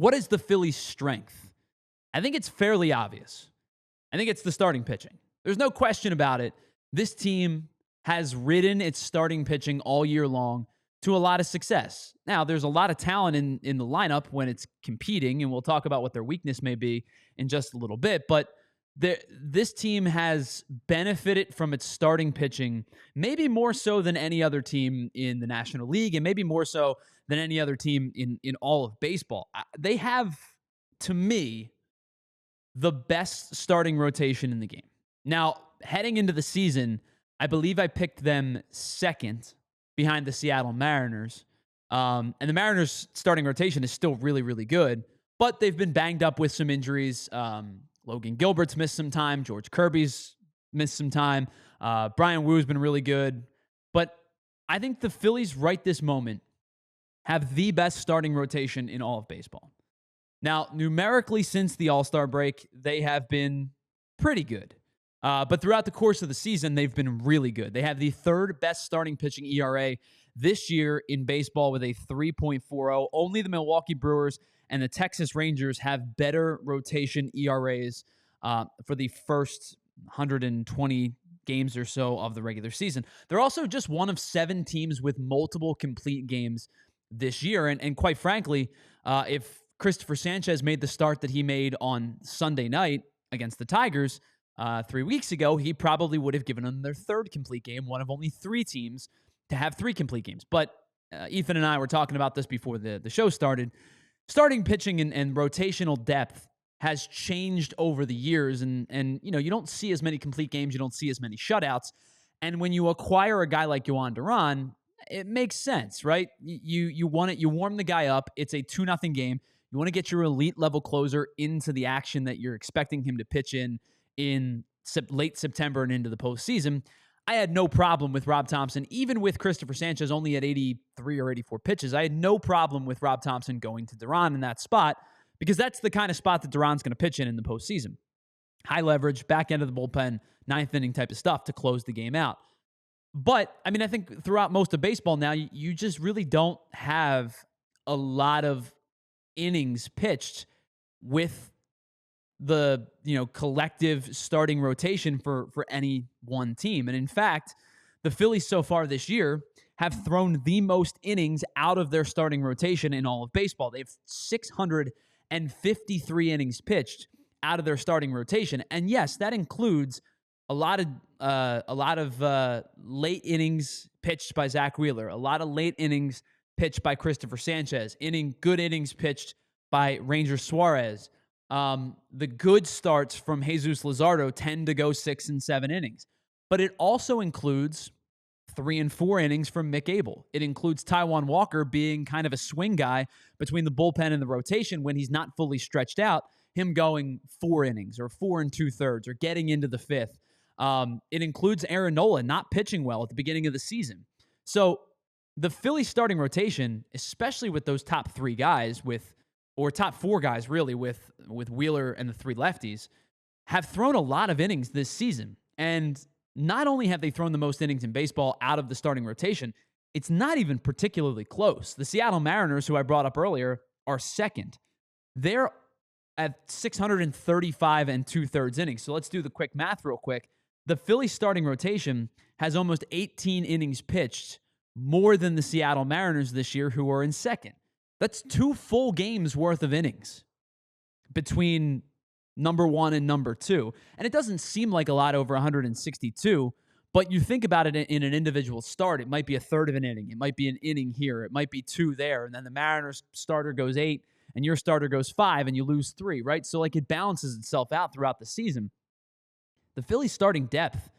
What is the Phillies' strength? I think it's fairly obvious. I think it's the starting pitching. There's no question about it. This team has ridden its starting pitching all year long to a lot of success. Now, there's a lot of talent in the lineup when it's competing, and we'll talk about what their weakness may be in just a little bit, but this team has benefited from its starting pitching, maybe more so than any other team in the National League, and maybe more so than any other team in all of baseball. They have, to me, the best starting rotation in the game. Now, heading into the season, I believe I picked them second behind the Seattle Mariners. And the Mariners' starting rotation is still really, really good, but they've been banged up with some injuries. Logan Gilbert's missed some time. George Kirby's missed some time. Brian Woo's been really good. But I think the Phillies right this moment have the best starting rotation in all of baseball. Now, numerically, since the All-Star break, they have been pretty good. But throughout the course of the season, they've been really good. They have the third best starting pitching ERA this year in baseball with a 3.40. Only the Milwaukee Brewers and the Texas Rangers have better rotation ERAs for the first 120 games or so of the regular season. They're also just one of 7 teams with multiple complete games this year. And quite frankly, if Cristopher Sanchez made the start that he made on Sunday night against the Tigers 3 weeks ago, he probably would have given them their third complete game, one of only 3 teams to have 3 complete games. But Ethan and I were talking about this before the show started. Starting pitching and rotational depth has changed over the years, and you don't see as many complete games, you don't see as many shutouts. And when you acquire a guy like Yohan Duran, it makes sense, right? You want it, you warm the guy up. It's a 2-0 game. You want to get your elite level closer into the action that you're expecting him to pitch in late September and into the postseason. I had no problem with Rob Thompson, even with Cristopher Sanchez only at 83 or 84 pitches. I had no problem with Rob Thompson going to Duran in that spot because that's the kind of spot that Duran's going to pitch in the postseason. High leverage, back end of the bullpen, 9th inning type of stuff to close the game out. But, I mean, I think throughout most of baseball now, you just really don't have a lot of innings pitched with the collective starting rotation for any one team. And in fact, the Phillies so far this year have thrown the most innings out of their starting rotation in all of baseball. They have 653 innings pitched out of their starting rotation. And yes, that includes a lot of late innings pitched by Zack Wheeler, a lot of late innings pitched by Cristopher Sanchez, good innings pitched by Ranger Suarez. The good starts from Jesus Luzardo tend to go 6 and 7 innings. But it also includes 3 and 4 innings from Mick Abel. It includes Taijuan Walker being kind of a swing guy between the bullpen and the rotation when he's not fully stretched out, him going 4 innings or 4 2/3 or getting into the 5th. It includes Aaron Nola not pitching well at the beginning of the season. So the Phillies starting rotation, especially with those top 3 guys or top 4 guys really with Wheeler and the 3 lefties, have thrown a lot of innings this season. And not only have they thrown the most innings in baseball out of the starting rotation, it's not even particularly close. The Seattle Mariners, who I brought up earlier, are second. They're at 635 2/3 innings. So let's do the quick math real quick. The Phillies starting rotation has almost 18 innings pitched more than the Seattle Mariners this year, who are in second. That's 2 full games worth of innings between number 1 and number 2. And it doesn't seem like a lot over 162, but you think about it in an individual start, it might be a third of an inning. It might be an inning here. It might be 2 there. And then the Mariners starter goes 8 and your starter goes 5 and you lose 3, right? So it balances itself out throughout the season. The Phillies starting depth,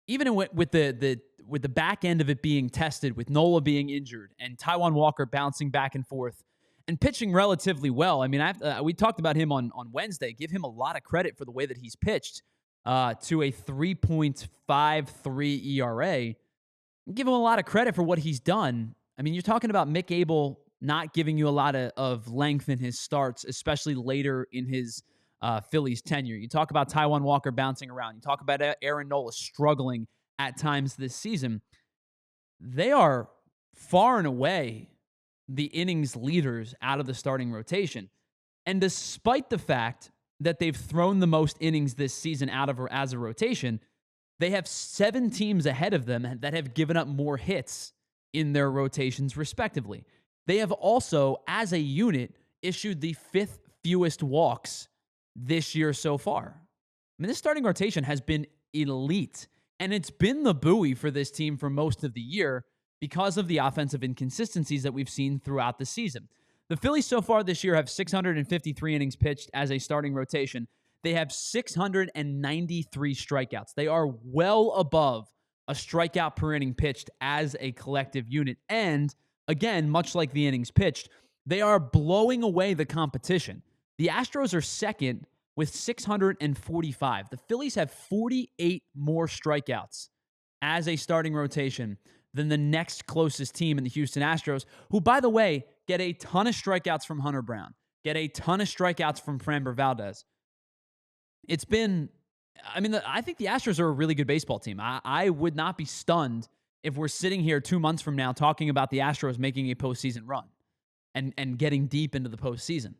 even with the back end of it being tested, with Nola being injured and Taijuan Walker bouncing back and forth and pitching relatively well. I mean, we talked about him on Wednesday. Give him a lot of credit for the way that he's pitched to a 3.53 ERA. Give him a lot of credit for what he's done. I mean, you're talking about Mick Abel not giving you a lot of length in his starts, especially later in his Phillies tenure. You talk about Taijuan Walker bouncing around. You talk about Aaron Nola struggling at times this season. They are far and away the innings leaders out of the starting rotation. And despite the fact that they've thrown the most innings this season out of as a rotation, they have 7 teams ahead of them that have given up more hits in their rotations, respectively. They have also, as a unit, issued the 5th fewest walks this year so far. I mean, this starting rotation has been elite, and it's been the buoy for this team for most of the year because of the offensive inconsistencies that we've seen throughout the season. The Phillies so far this year have 653 innings pitched as a starting rotation. They have 693 strikeouts. They are well above a strikeout per inning pitched as a collective unit. And again, much like the innings pitched, they are blowing away the competition. The Astros are second with 645. The Phillies have 48 more strikeouts as a starting rotation than the next closest team in the Houston Astros, who, by the way, get a ton of strikeouts from Hunter Brown, get a ton of strikeouts from Framber Valdez. It's been, I think the Astros are a really good baseball team. I would not be stunned if we're sitting here 2 months from now talking about the Astros making a postseason run and getting deep into the postseason.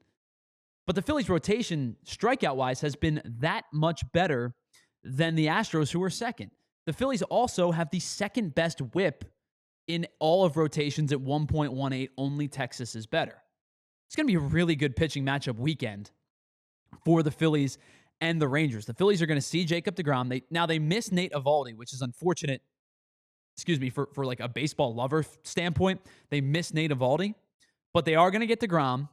But the Phillies' rotation, strikeout-wise, has been that much better than the Astros, who are second. The Phillies also have the second best whip in all of rotations at 1.18. Only Texas is better. It's going to be a really good pitching matchup weekend for the Phillies and the Rangers. The Phillies are going to see Jacob deGrom. They miss Nate Eovaldi, which is unfortunate. For like a baseball lover standpoint, they miss Nate Eovaldi, but they are going to get deGrom.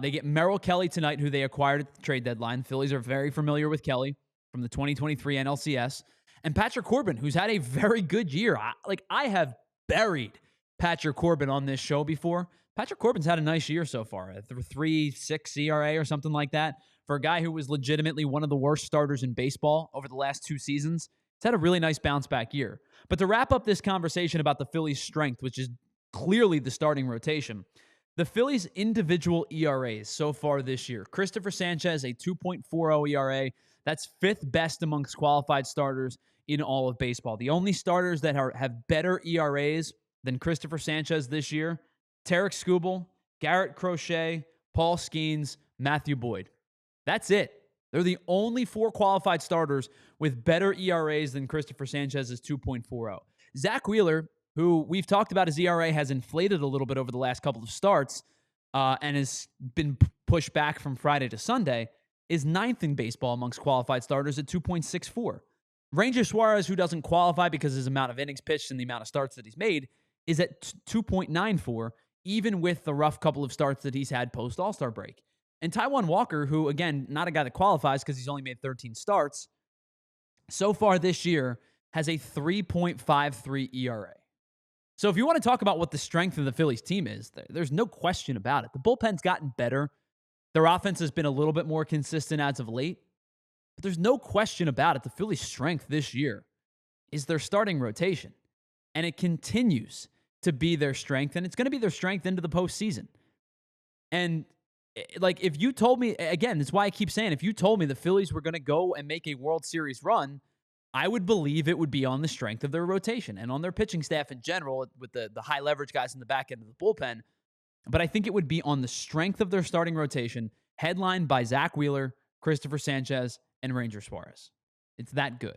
They get Merrill Kelly tonight, who they acquired at the trade deadline. The Phillies are very familiar with Kelly from the 2023 NLCS. And Patrick Corbin, who's had a very good year. I have buried Patrick Corbin on this show before. Patrick Corbin's had a nice year so far. A 3.6 ERA or something like that. For a guy who was legitimately one of the worst starters in baseball over the last 2 seasons, he's had a really nice bounce-back year. But to wrap up this conversation about the Phillies' strength, which is clearly the starting rotation, the Phillies' individual ERAs so far this year. Cristopher Sanchez, a 2.40 ERA. That's 5th best amongst qualified starters in all of baseball. The only starters that have better ERAs than Cristopher Sanchez this year, Tarek Skubal, Garrett Crochet, Paul Skeens, Matthew Boyd. That's it. They're the only 4 qualified starters with better ERAs than Cristopher Sanchez's 2.40. Zack Wheeler, who we've talked about his ERA, has inflated a little bit over the last couple of starts and has been pushed back from Friday to Sunday, is 9th in baseball amongst qualified starters at 2.64. Ranger Suarez, who doesn't qualify because of his amount of innings pitched and the amount of starts that he's made, is at 2.94, even with the rough couple of starts that he's had post-All-Star break. And Taijuan Walker, who, again, not a guy that qualifies because he's only made 13 starts, so far this year has a 3.53 ERA. So if you want to talk about what the strength of the Phillies team is, there's no question about it. The bullpen's gotten better. Their offense has been a little bit more consistent as of late. But there's no question about it. The Phillies' strength this year is their starting rotation. And it continues to be their strength. And it's going to be their strength into the postseason. And if you told me, again, that's why I keep saying, if you told me the Phillies were going to go and make a World Series run, I would believe it would be on the strength of their rotation and on their pitching staff in general with the high leverage guys in the back end of the bullpen. But I think it would be on the strength of their starting rotation, headlined by Zack Wheeler, Cristopher Sanchez, and Ranger Suarez. It's that good.